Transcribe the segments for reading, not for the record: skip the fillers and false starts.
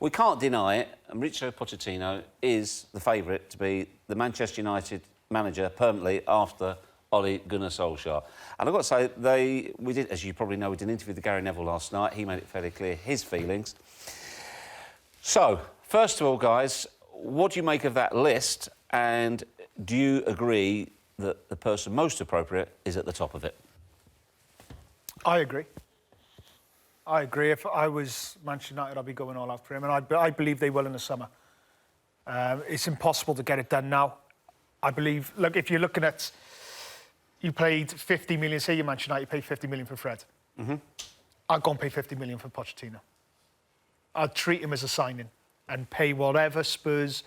We can't deny it. Mauricio Pochettino is the favourite to be the Manchester United manager permanently after Ole Gunnar Solskjaer. And I've got to say, we did, as you probably know, we did an interview with Gary Neville last night. He made it fairly clear his feelings. So, first of all, guys, what do you make of that list? And do you agree that the person most appropriate is at the top of it? I agree. I agree. If I was Manchester United, I'd be going all out for him, and I believe they will in the summer. It's impossible to get it done now. I believe, look, if you're looking at, you paid 50 million, say you're Manchester United, you paid 50 million for Fred. Mm-hmm. I'd go and pay 50 million for Pochettino. I'd treat him as a signing and pay whatever Spurs...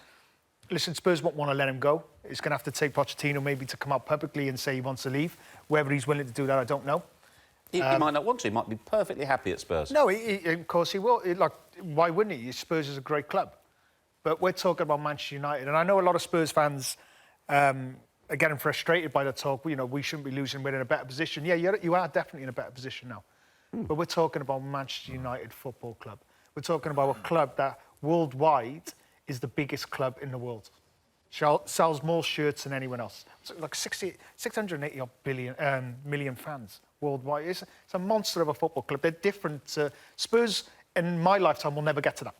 Listen, Spurs won't want to let him go. It's going to have to take Pochettino maybe to come out publicly and say he wants to leave. Whether he's willing to do that, I don't know. He might not want to. He might be perfectly happy at Spurs. No, of course he will. Like, why wouldn't he? Spurs is a great club. But we're talking about Manchester United. And I know a lot of Spurs fans are getting frustrated by the talk. You know, we shouldn't be losing. We're in a better position. Yeah, you are definitely in a better position now. But we're talking about Manchester United Football Club. We're talking about a club that worldwide is the biggest club in the world. Sells more shirts than anyone else. It's like 680 million fans worldwide. It's a monster of a football club. They're different. Spurs, in my lifetime, will never get to that.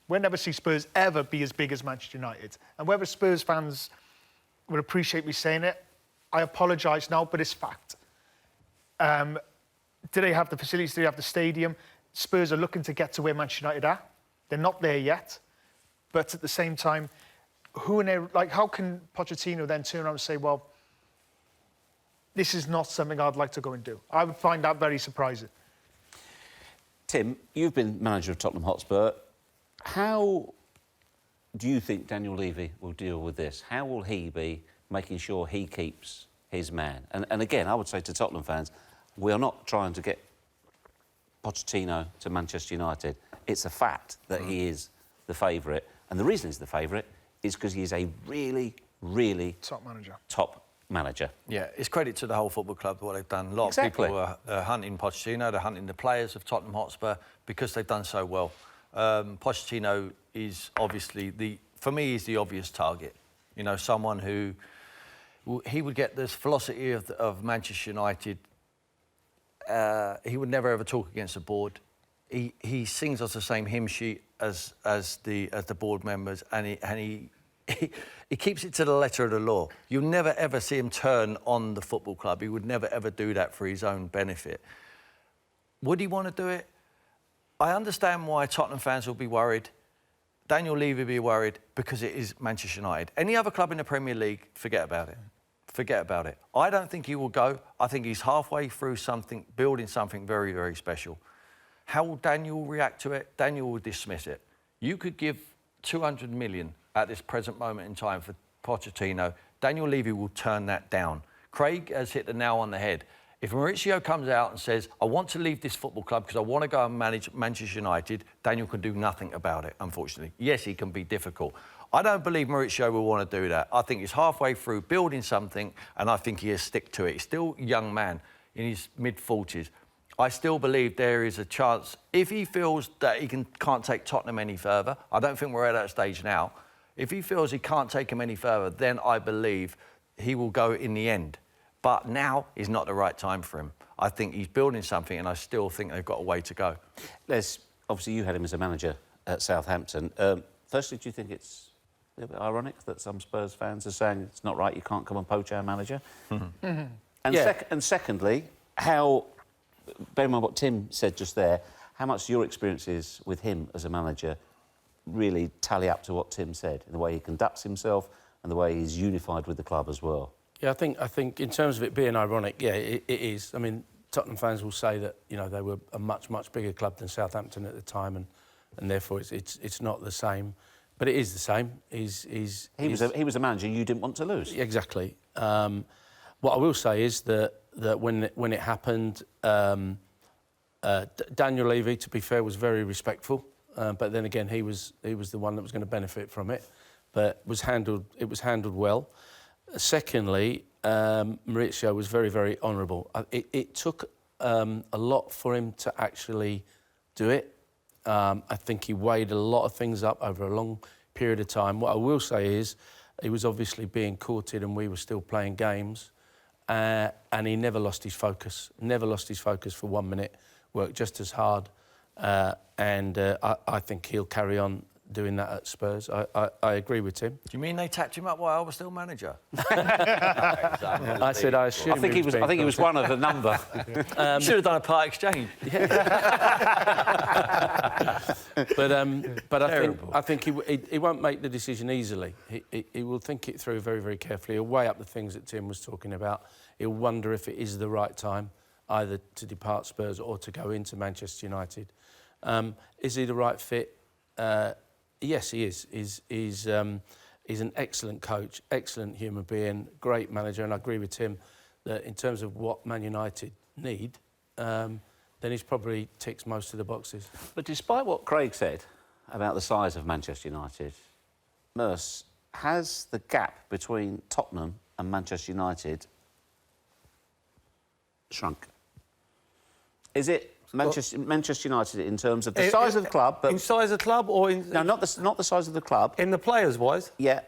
We'll never see Spurs ever be as big as Manchester United. And whether Spurs fans would appreciate me saying it, I apologise now, but it's fact. Do they have the facilities? Do they have the stadium? Spurs are looking to get to where Manchester United are. They're not there yet. But at the same time, how can Pochettino then turn around and say, well, this is not something I'd like to go and do? I would find that very surprising. Tim, you've been manager of Tottenham Hotspur. How do you think Daniel Levy will deal with this? How will he be making sure he keeps his man? And again, I would say to Tottenham fans, we are not trying to get Pochettino to Manchester United. It's a fact that he is the favourite. And the reason he's the favourite is because he is a really, really... Top manager. Yeah, it's credit to the whole football club, what they've done. A lot of people are hunting Pochettino, they're hunting the players of Tottenham Hotspur because they've done so well. Pochettino is obviously, for me, he's the obvious target. You know, someone who... He would get this philosophy of Manchester United. He would never, ever talk against the board. He sings us the same hymn sheet as the board members, and he keeps it to the letter of the law. You'll never ever see him turn on the football club. He would never ever do that for his own benefit. Would he want to do it? I understand why Tottenham fans will be worried. Daniel Levy will be worried because it is Manchester United. Any other club in the Premier League, forget about it. Forget about it. I don't think he will go. I think he's halfway through something, building something very, very special. How will Daniel react to it? Daniel will dismiss it. You could give 200 million at this present moment in time for Pochettino. Daniel Levy will turn that down. Craig has hit the nail on the head. If Mauricio comes out and says, I want to leave this football club because I want to go and manage Manchester United, Daniel can do nothing about it, unfortunately. Yes, he can be difficult. I don't believe Mauricio will want to do that. I think he's halfway through building something, and I think he'll stick to it. He's still a young man in his mid-40s. I still believe there is a chance, if he feels that he can't take Tottenham any further, I don't think we're at that stage now, if he feels he can't take him any further, then I believe he will go in the end. But now is not the right time for him. I think he's building something, and I still think they've got a way to go. Les, obviously you had him as a manager at Southampton. Firstly, do you think it's a little bit ironic that some Spurs fans are saying it's not right, you can't come and poach our manager? Mm-hmm. Mm-hmm. And secondly, how... Bear in mind what Tim said just there, how much your experiences with him as a manager really tally up to what Tim said, in the way he conducts himself and the way he's unified with the club as well? Yeah, I think in terms of it being ironic, yeah, it is. I mean, Tottenham fans will say that, you know, they were a much, much bigger club than Southampton at the time, and therefore it's not the same. But it is the same. He was a manager you didn't want to lose. Exactly. What I will say is that when it happened, Daniel Levy, to be fair, was very respectful. But then again, he was the one that was going to benefit from it. But it was handled well. Secondly, Mauricio was very, very honourable. It took a lot for him to actually do it. I think he weighed a lot of things up over a long period of time. What I will say is he was obviously being courted and we were still playing games, and he never lost his focus. Never lost his focus for 1 minute. Worked just as hard, and I think he'll carry on doing that at Spurs. I agree with Tim. Do you mean they tapped him up while I was still manager? I said I assumed. I think he was one of the number. Should have done a part exchange. But I think he won't make the decision easily. He will think it through very, very carefully. He'll weigh up the things that Tim was talking about. He'll wonder if it is the right time, either to depart Spurs or to go into Manchester United. Is he the right fit? Yes, he is. He's an excellent coach, excellent human being, great manager, and I agree with Tim that in terms of what Man United need, then he's probably ticks most of the boxes. But despite what Craig said about the size of Manchester United, Merce, has the gap between Tottenham and Manchester United shrunk? Is it Manchester United in terms of the size of the club? But in size of the club or in... No, not the size of the club. In the players-wise? Yeah.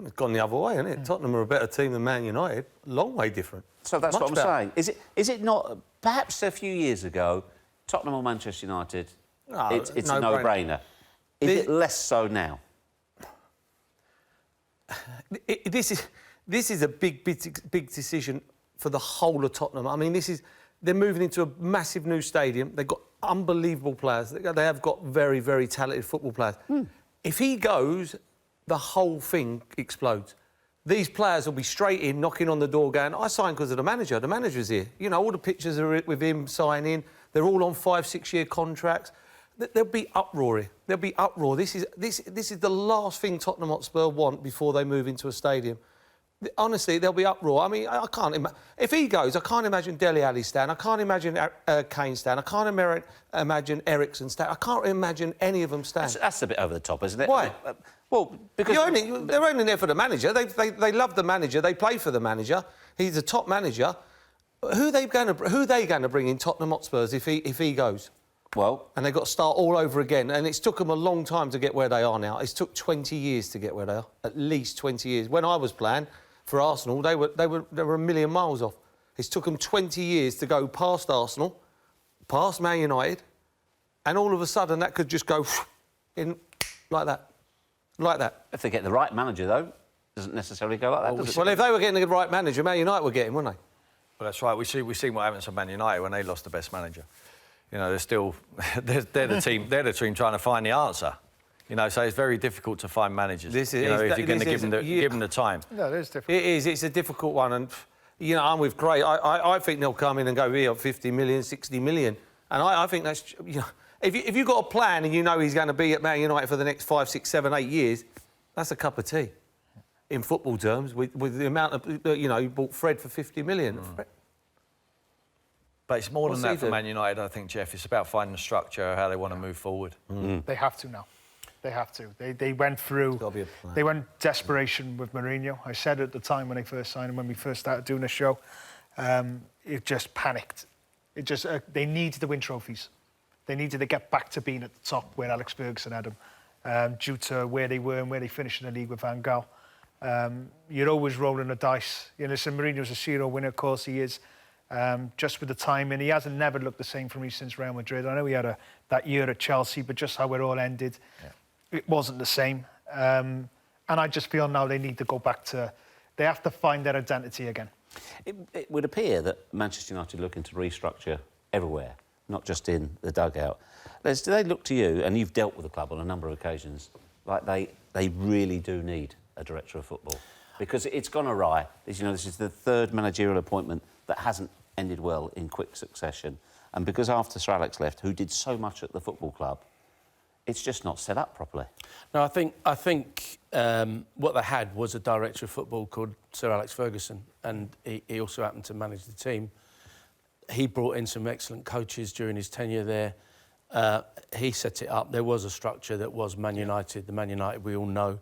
It's gone the other way, hasn't it? Tottenham are a better team than Man United. Long way different. So that's Much what I'm better. saying. Is it not... Perhaps a few years ago, Tottenham or Manchester United, it's a no-brainer. Is it less so now? This is a big decision for the whole of Tottenham. I mean, they're moving into a massive new stadium. They've got unbelievable players. They have got very, very talented football players. If he goes, the whole thing explodes. These players will be straight in, knocking on the door, going, I signed because of the manager. The manager's here. You know, all the pictures are with him signing. They're all on 5-6-year contracts. There'll be uproar. There'll be uproar. This is the last thing Tottenham Hotspur want before they move into a stadium. Honestly, there'll be uproar. I mean, I can't imagine... If he goes, I can't imagine Dele Alli stand. I can't imagine Kane stand. I can't imagine Eriksen stand. I can't imagine any of them stand. That's a bit over the top, isn't it? Why? Well, because... They're only there for the manager. They love the manager. They play for the manager. He's a top manager. Who are they going to bring in Tottenham Hotspurs if he goes? Well... And they've got to start all over again. And it's took them a long time to get where they are now. It's took 20 years to get where they are. At least 20 years. When I was playing... For Arsenal, they were a million miles off. It's took them 20 years to go past Arsenal, past Man United, and all of a sudden that could just go in like that. Like that. If they get the right manager, though, it doesn't necessarily go like that, does it? Well, if they were getting the right manager, Man United would get him, wouldn't they? Well, that's right. We've seen what happens to Man United when they lost the best manager. You know, they're still... they're the team trying to find the answer. You know, so it's very difficult to find managers. If you're going to give them the time. No, it is difficult. It is. It's a difficult one. And, you know, I'm with Craig. I think they'll come in and go, here, 50 million, 60 million. And I think that's... You know, if you've got a plan and you know he's going to be at Man United for the next 5, 6, 7, 8 years, that's a cup of tea, in football terms, with the amount of... You know, you bought Fred for 50 million. But it's more than that for Man United, I think, Jeff. It's about finding the structure, how they want to move forward. They have to now. They have to. They went through... They went desperation with Mourinho. I said at the time when they first signed him, when we first started doing the show, it just panicked. They needed to win trophies. They needed to get back to being at the top where Alex Ferguson had them, due to where they were and where they finished in the league with Van Gaal. You're always rolling the dice. You know, listen, Mourinho's a serial winner, of course he is. Just with the time, and he hasn't never looked the same for me since Real Madrid. I know he had that year at Chelsea, but just how it all ended, it wasn't the same. And I just feel now they need to go back to... They have to find their identity again. It would appear that Manchester United are looking to restructure everywhere, not just in the dugout. Les, do they look to you, and you've dealt with the club on a number of occasions, like they really do need a director of football? Because it's gone awry. You know, this is the third managerial appointment that hasn't ended well in quick succession. And because after Sir Alex left, who did so much at the football club, it's just not set up properly. No, I think what they had was a director of football called Sir Alex Ferguson, and he also happened to manage the team. He brought in some excellent coaches during his tenure there. He set it up. There was a structure that was Man United, the Man United we all know.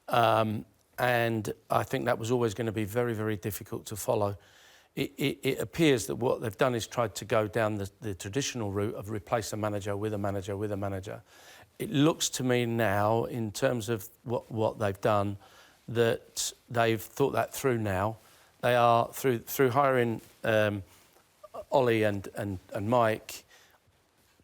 And I think that was always going to be very, very difficult to follow. it appears that what they've done is tried to go down the traditional route of replace a manager with a manager with a manager. It looks to me now, in terms of what they've done, that they've thought that through now. They are, through hiring Ollie and Mike,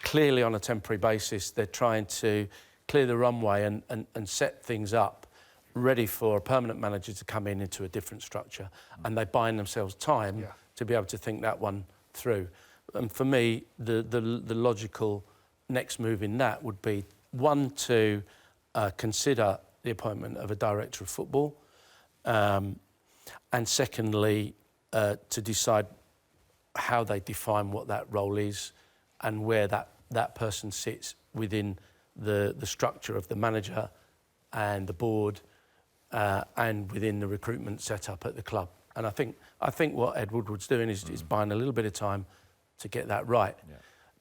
clearly on a temporary basis, they're trying to clear the runway and set things up ready for a permanent manager to come in into a different structure. And they're buying themselves time to be able to think that one through. And for me, the logical next move in that would be, one, to consider the appointment of a director of football, and secondly, to decide how they define what that role is and where that person sits within the structure of the manager and the board, and within the recruitment setup at the club. And I think what Ed Woodward's doing is buying a little bit of time to get that right. Yeah.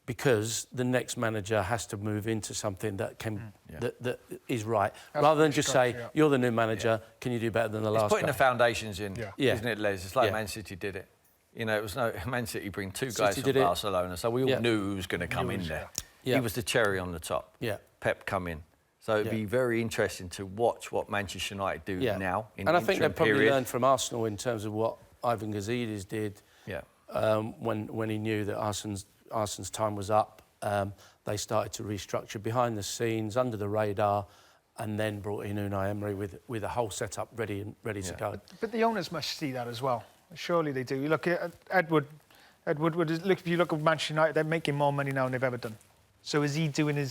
Because the next manager has to move into something that can that is right, rather than just say, you're the new manager, can you do better than the last guy? Putting the foundations in, isn't it, Les? It's like Man City did it. You know, it was Man City bring two guys from Barcelona, so we all knew who was going to come in there. He was the cherry on the top. Pep come in. So it'd be very interesting to watch what Manchester United do now. And I think they've probably learned from Arsenal in terms of what Ivan Gazidis did when he knew that Arsenal's time was up. They started to restructure behind the scenes, under the radar, and then brought in Unai Emery with a whole setup ready to go. But the owners must see that as well. Surely they do. You look at Ed Woodward. Look, if you look at Manchester United, they're making more money now than they've ever done. So is he doing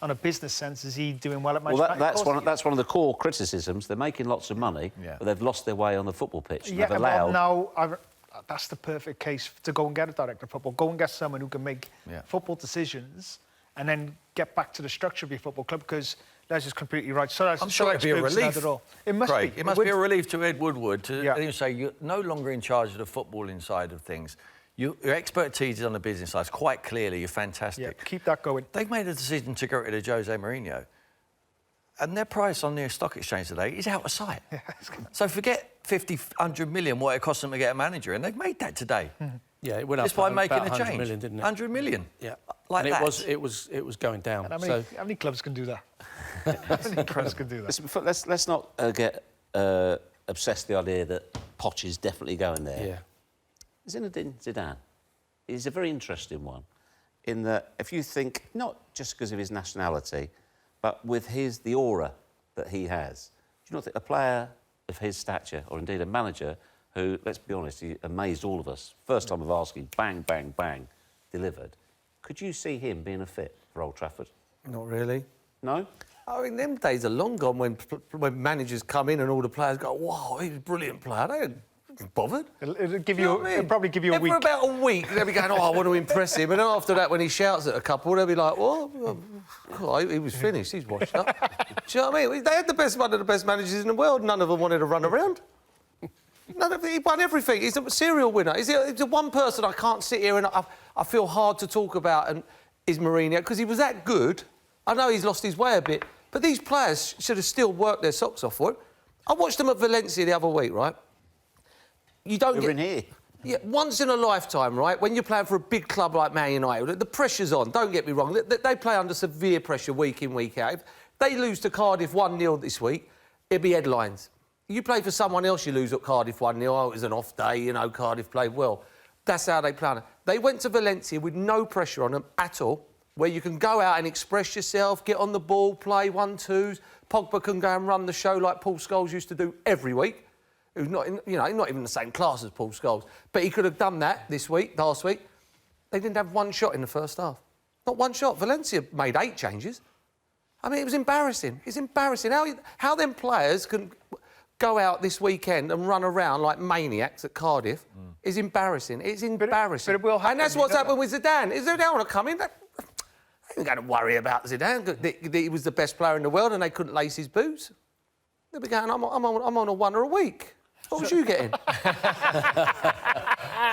on a business sense, is he doing well at Manchester United? Well, that's one of the core criticisms. They're making lots of money, but they've lost their way on the football pitch. Yeah, well, now that's the perfect case to go and get a director of football. Go and get someone who can make football decisions and then get back to the structure of your football club, because Les is completely right. So I'm sure it'd be a relief. It must be. It must be a relief to Ed Woodward to say you're no longer in charge of the footballing side of things. Your expertise is on the business side. Quite clearly, you're fantastic. Yeah, keep that going. They've made a decision to get rid of Jose Mourinho, and their price on the stock exchange today is out of sight. So forget 50, 100 million, what it cost them to get a manager, and they've made that today. Yeah, it went up just by making a change. 100 million, didn't it? 100 million. Yeah, like and that. It was going down. And how many clubs can do that? How many clubs can do that? Listen, let's not get obsessed with the idea that Poch is definitely going there. Yeah. Zinedine Zidane is a very interesting one, in that if you think, not just because of his nationality, but with the aura that he has, do you not think a player of his stature, or indeed a manager who, let's be honest, he amazed all of us, first time of asking, bang, bang, bang, delivered, could you see him being a fit for Old Trafford? Not really. No? I mean, them days are long gone when managers come in and all the players go, wow, he's a brilliant player. They ain't bothered. It'll probably give you a week. For about a week, they'll be going, oh, I want to impress him. And then after that, when he shouts at a couple, they'll be like, well, he was finished, he's washed up. Do you know what I mean? They had one of the best managers in the world. None of them wanted to run around. He won everything. He's a serial winner. He's the one person I can't sit here and I feel hard to talk about, and is Mourinho, because he was that good. I know he's lost his way a bit, but these players should have still worked their socks off for it. I watched them at Valencia the other week, right? You're in here. Yeah, once in a lifetime, right? When you're playing for a big club like Man United, the pressure's on. Don't get me wrong. They play under severe pressure week in, week out. If they lose to Cardiff 1-0 this week, it'd be headlines. You play for someone else, you lose at Cardiff 1-0. Oh, it was an off day, you know, Cardiff played well. That's how they play. They went to Valencia with no pressure on them at all, where you can go out and express yourself, get on the ball, play 1-2s. Pogba can go and run the show like Paul Scholes used to do every week. Who's not even the same class as Paul Scholes. But he could have done that last week. They didn't have one shot in the first half. Not one shot. Valencia made 8 changes. I mean, it was embarrassing. It's embarrassing. How them players can go out this weekend and run around like maniacs at Cardiff is embarrassing. It's embarrassing. But it will happen. And that's what's happened with Zidane. Is Zidane want to come in? They ain't going to worry about Zidane. He was the best player in the world and they couldn't lace his boots. They'll be going, I'm on a $1 a week. What was you getting?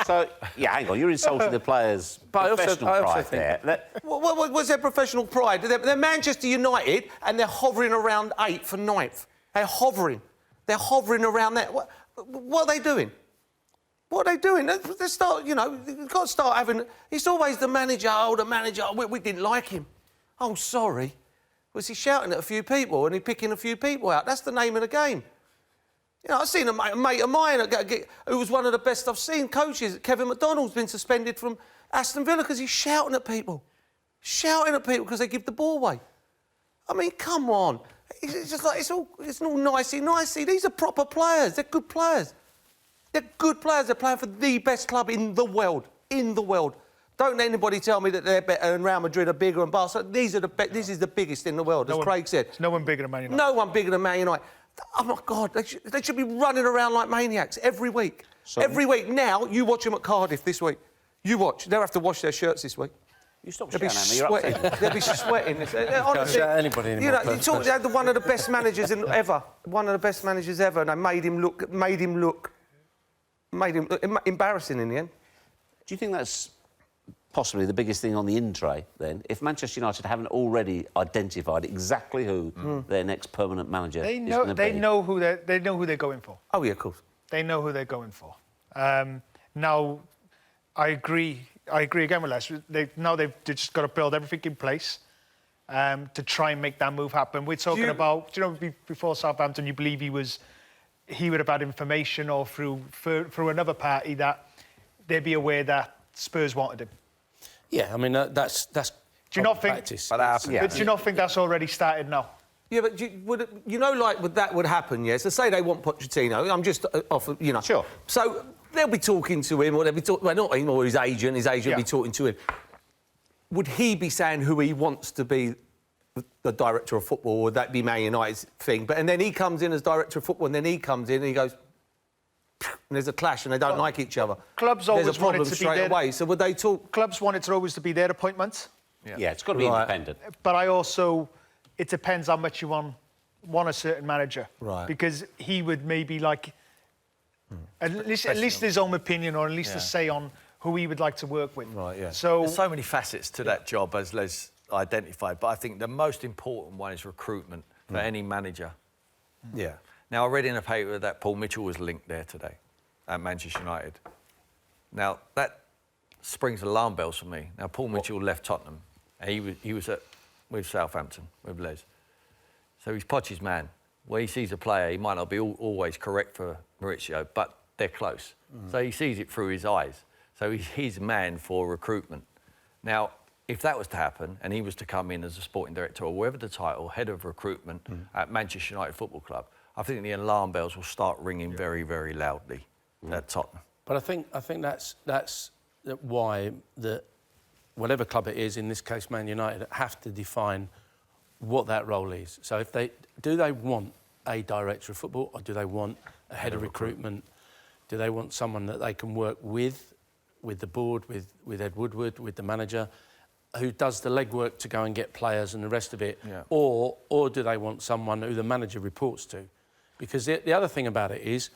So, hang on, you're insulting the players' professional pride there. What's their professional pride? They're Manchester United and they're hovering around 8th for 9th. They're hovering. They're hovering around there. What are they doing? What are they doing? They start, you know, you've got to start having... It's always the manager, we didn't like him. Oh, sorry. Was he shouting at a few people and he picking a few people out? That's the name of the game. You know, I've seen a mate of mine who was one of the best I've seen coaches. Kevin McDonald's been suspended from Aston Villa because he's shouting at people. Shouting at people because they give the ball away. I mean, come on. It's just like, it's all nicey-nicey. These are proper players. They're good players. They're good players. They're playing for the best club in the world. In the world. Don't let anybody tell me that they're better and Real Madrid are bigger and Barcelona. This is the biggest in the world, as Craig said. There's no one bigger than Man United. No one bigger than Man United. Oh, my God. They should be running around like maniacs every week. Every week. Now, you watch them at Cardiff this week. You watch. They'll have to wash their shirts this week. You stop They'll be shouting at me, you're sweating. They'll be sweating. Honestly, shout at anybody anymore. You know, you talk, they had one of the best managers ever. One of the best managers ever, and they made him look embarrassing in the end. Do you think that's possibly the biggest thing on the in-tray, then? If Manchester United haven't already identified exactly who their next permanent manager is going to be. They know who they're going for. Oh, yeah, of course. They know who they're going for. Now, I agree again with Les. They've just got to build everything in place to try and make that move happen. We're talking about, you know, before Southampton, you believe he would have had information or through another party that they'd be aware that Spurs wanted him. Yeah, I mean, that's do you not think? practice. But do you not think that's already started now? Yeah, but that would happen, yeah? So say they want Pochettino. I'm just off, you know. Sure. So they'll be talking to him, or they'll be talking... Well, not him or his agent. His agent will be talking to him. Would he be saying who he wants to be the director of football, or would that be Man United's thing? And then he comes in as director of football, and then he comes in and he goes... And there's a clash and they don't like each other. Clubs always there's a problem wanted to straight be away. So would they talk... Clubs wanted to always to be their appointment. Yeah, it's got to be independent. But it depends how much you want a certain manager. Right. Because he would maybe like... At least his own opinion, or at least a say on who he would like to work with. Right, yeah. So there's so many facets to that job, as Les identified, but I think the most important one is recruitment for any manager. Yeah. Now, I read in a paper that Paul Mitchell was linked there today at Manchester United. Now, that springs alarm bells for me. Now, Paul Mitchell left Tottenham. And he was with Southampton, with Les. So he's Poch's man. Where he sees a player, he might not be always correct for Mauricio, but they're close. So he sees it through his eyes. So he's his man for recruitment. Now, if that was to happen, and he was to come in as a sporting director or whatever the title, head of recruitment at Manchester United Football Club, I think the alarm bells will start ringing very, very loudly at Tottenham. But I think that's why whatever club it is, in this case Man United, have to define what that role is. So if do they want a director of football, or do they want a head of recruitment? Do they want someone that they can work with the board, with Ed Woodward, with the manager, who does the legwork to go and get players and the rest of it? Yeah. Or do they want someone who the manager reports to? Because the other thing about it is,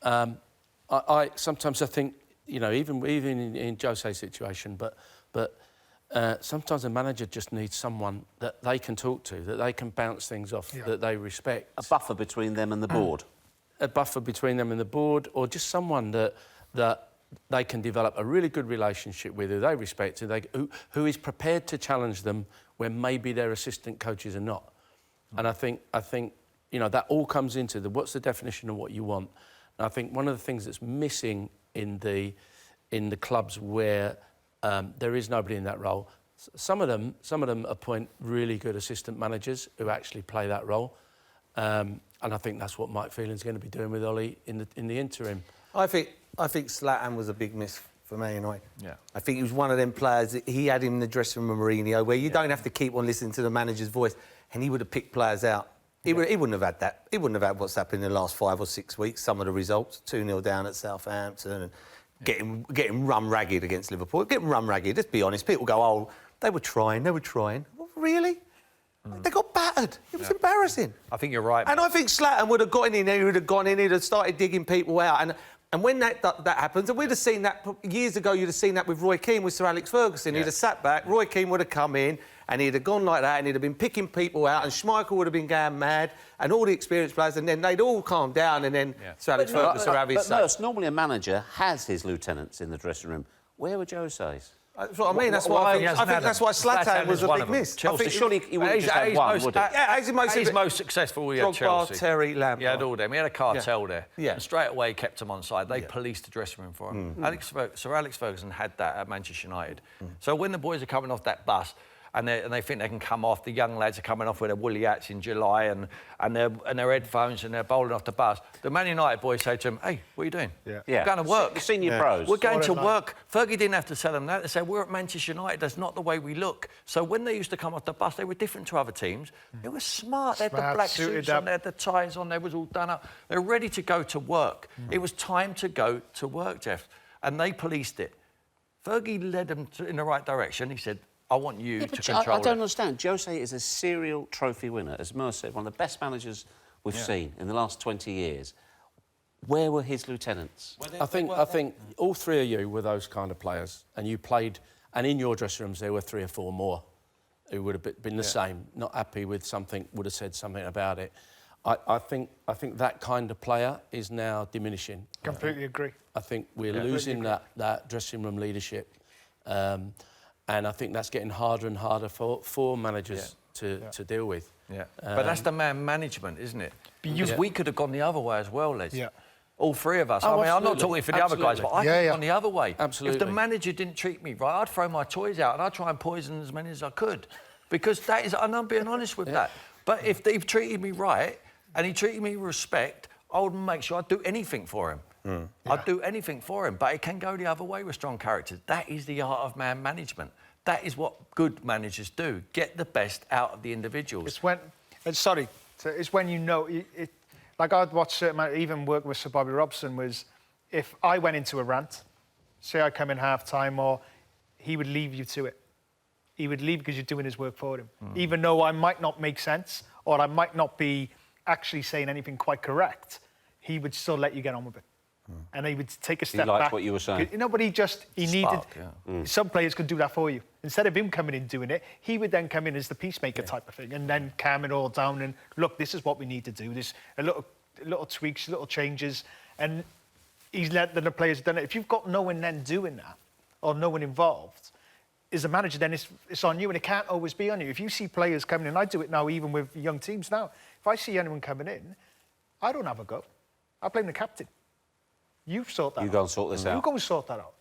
I sometimes I think, you know, even in Jose's situation, but sometimes a manager just needs someone that they can talk to, that they can bounce things off, that they respect. A buffer between them and the board. A buffer between them and the board, or just someone that they can develop a really good relationship with, who they respect, who is prepared to challenge them when maybe their assistant coaches are not. And I think you know, that all comes into what's the definition of what you want. And I think one of the things that's missing in the clubs where there is nobody in that role, some of them appoint really good assistant managers who actually play that role. And I think that's what Mike Phelan's going to be doing with Ollie in the interim. I think Zlatan was a big miss for Man United. Yeah. I think he was one of them players that he had him in the dressing room with Mourinho, where you don't have to keep on listening to the manager's voice, and he would have picked players out. He wouldn't have had that. He wouldn't have had what's happened in the last 5 or 6 weeks. Some of the results, 2-0 down at Southampton, and getting run ragged against Liverpool. Getting run ragged. Let's be honest. People go, "Oh, they were trying. Well, really? They got battered. It was embarrassing." I think you're right. And I think Zlatan would have gotten in there. He'd have gone in. He'd have started digging people out. And And when that happens, and we'd have seen that years ago, you'd have seen that with Roy Keane, with Sir Alex Ferguson. He'd have sat back, Roy Keane would have come in, and he'd have gone like that, and he'd have been picking people out, and Schmeichel would have been going mad, and all the experienced players, and then they'd all calm down, and then Sir Alex Ferguson would have his say. But normally a manager has his lieutenants in the dressing room. Where were Jose's? That's what I mean. That's why I think that's why Zlatan was a big miss. Chelsea, surely he wouldn't just have one, would he? Yeah, he's most successful. He had Drogba, Chelsea. Terry, Lampard. He had all them. He had a cartel there. Yeah. And straight away kept him on side. They policed the dressing room for him. Sir Alex Ferguson had that at Manchester United. So when the boys are coming off that bus, and they think they can come off. The young lads are coming off with their woolly hats in July and their headphones, and they're bowling off the bus. The Man United boys say to them, "Hey, what are you doing? We're going to work. The senior pros. We're going to work." Fergie didn't have to tell them that. They said, "We're at Manchester United. That's not the way we look." So when they used to come off the bus, they were different to other teams. They were smart. They had the black suits on, they had the ties on, they was all done up. They were ready to go to work. It was time to go to work, Jeff. And they policed it. Fergie led them in the right direction. He said, "I want you to control I don't understand. Jose is a serial trophy winner, as Mer said, one of the best managers we've seen in the last 20 years. Where were his lieutenants? I think all three of you were those kind of players, and you played, and in your dressing rooms there were 3 or 4 more who would have been the same, not happy with something, would have said something about it. I think that kind of player is now diminishing. Completely agree. I think we're losing that dressing room leadership. And I think that's getting harder and harder for managers to deal with. Yeah. But that's the man management, isn't it? Because we could have gone the other way as well, Les. Yeah. All 3 of us. Oh, I mean, I'm not talking for the other guys, but I could have gone the other way. Absolutely. If the manager didn't treat me right, I'd throw my toys out and I'd try and poison as many as I could. Because that is, and I'm being honest with that. But if he treated me right and he treated me with respect, I would make sure I'd do anything for him. I'd do anything for him. But it can go the other way with strong characters. That is the art of man management. That is what good managers do. Get the best out of the individuals. It's when, it's when you know. Like I'd watch certain, even work with Sir Bobby Robson, was if I went into a rant, say I come in half-time, or he would leave you to it. He would leave because you're doing his work for him. Even though I might not make sense, or I might not be actually saying anything quite correct, he would still let you get on with it. And he would take a step back. He liked what you were saying. You know, but he needed... Some players could do that for you. Instead of him coming in doing it, he would then come in as the peacemaker type of thing, and then calm it all down and, look, this is what we need to do. There's a little tweaks, little changes, and he's let the players done it. If you've got no one then doing that, or no one involved, as a manager, then it's on you, and it can't always be on you. If you see players coming in, I do it now even with young teams now. If I see anyone coming in, I don't have a go. I blame the captain. You sort that out. You go and sort this out. You go and sort that out.